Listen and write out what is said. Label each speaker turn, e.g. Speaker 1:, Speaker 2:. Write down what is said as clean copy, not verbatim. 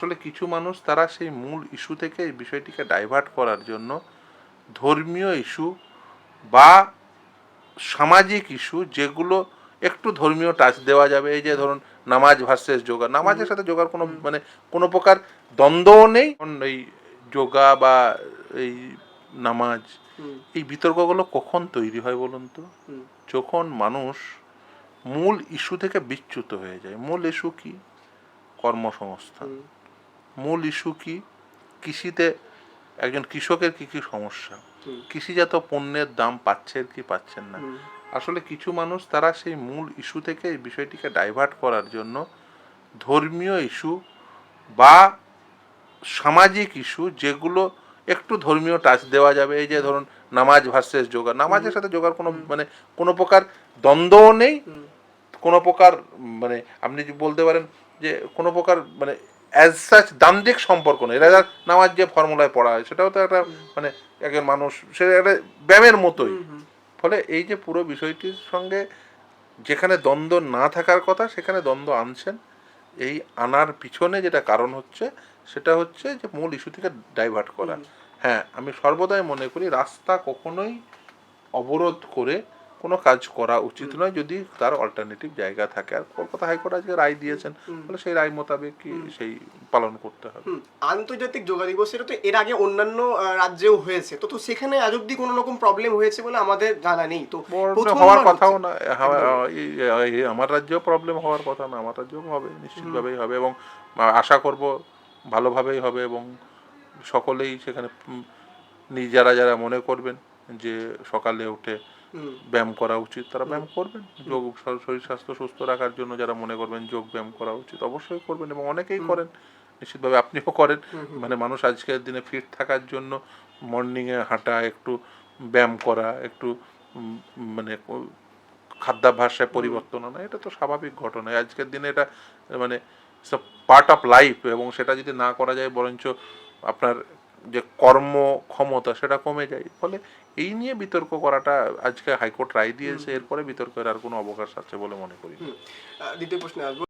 Speaker 1: আসলে কিছু মানুষ তারা সেই মূল ইস্যু থেকে এই বিষয়টিকে ডাইভার্ট করার জন্য ধর্মীয় ইস্যু বা সামাজিক ইস্যু যেগুলো একটু ধর্মীয় টাচ দেওয়া যাবে, এই যে ধরুন নামাজ ভার্সেস যোগা, নামাজের সাথে যোগার কোনো কোনো প্রকার দ্বন্দ্বও নেই। এই যোগা বা এই নামাজ, এই বিতর্কগুলো কখন তৈরি হয় বলুন তো? যখন মানুষ মূল ইস্যু থেকে বিচ্যুত হয়ে যায়। মূল ইস্যু কি? কর্মসংস্থান। মূল ইস্যু কি? কৃষিতে একজন কৃষকের কি কি সমস্যা, কৃষিজাত পণ্যের দাম পাচ্ছেন কি পাচ্ছেন না। আসলে কিছু মানুষ তারা সেই মূল ইস্যু থেকে এই বিষয়টিকে ডাইভার্ট করার জন্য ধর্মীয় ইস্যু বা সামাজিক ইস্যু যেগুলো একটু ধর্মীয় টাচ দেওয়া যাবে, এই যে ধরুন নামাজ ভার্সেস যোগা, নামাজের সাথে যোগার কোনো কোনো প্রকার দ্বন্দ্বও নেই, কোনো প্রকার আপনি বলতে পারেন যে কোনো প্রকার অ্যাজ সাচ দান্দিক সম্পর্ক নেই। এরা নামাজ যে ফর্মুলায় পড়া হয় সেটাও তো একটা একজন মানুষ, সে একটা ব্যায়ামের মতোই। ফলে এই যে পুরো বিষয়টির সঙ্গে যেখানে দ্বন্দ্ব না থাকার কথা সেখানে দ্বন্দ্ব আনছেন। এই আনার পিছনে যেটা কারণ হচ্ছে সেটা হচ্ছে যে মূল ইস্যু থেকে ডাইভার্ট করা। হ্যাঁ, আমি সর্বদাই মনে করি রাস্তা কখনোই অবরোধ করে কোনো কাজ করা উচিত নয় যদি তার অল্টারনেটিভ জায়গা থাকে। আর কলকাতা হাইকোর্ট আজকে রায় দিয়েছেন, ফলে সেই রায় মোতাবেক কি সেই পালন করতে হবে।
Speaker 2: আন্তর্জাতিক যোগা দিবস এটা তো এর আগে অন্যান্য রাজ্যেও হয়েছে, তো সেখানে আজ অব্দি কোনো রকম প্রবলেম হয়েছে বলে আমাদের জানা নেই। তো
Speaker 1: হওয়ার কথাও না, আমার রাজ্যেও প্রবলেম হওয়ার কথা না, আমার রাজ্যেও হবে, নিশ্চিতভাবেই হবে এবং আশা করব ভালোভাবেই হবে এবং সকলেই সেখানে যারা যারা মনে করবেন যে সকালে উঠে ব্যায়াম করা উচিত তারা ব্যায়াম করবেন। যোগ শরীর স্বাস্থ্য সুস্থ রাখার জন্য যারা মনে করবেন যোগ ব্যায়াম করা উচিত অবশ্যই করবেন এবং অনেকেই করেন, নিশ্চিতভাবে আপনিও করেন। মানুষ আজকের দিনে ফিট থাকার জন্য মর্নিংয়ে হাঁটা, একটু ব্যায়াম করা, একটু খাদ্যাভ্যাসে পরিবর্তন আনা, এটা তো স্বাভাবিক ঘটনা। আজকের দিনে এটা পার্ট অফ লাইফ এবং সেটা যদি না করা যায় বরঞ্চ আপনার যে কর্মক্ষমতা সেটা কমে যায়। ফলে এই নিয়ে বিতর্ক করাটা, আজকে হাইকোর্ট রায় দিয়েছে, এরপরে বিতর্কের আর কোনো অবকাশ আছে বলে মনে করি।
Speaker 2: দ্বিতীয় প্রশ্নে আসবো।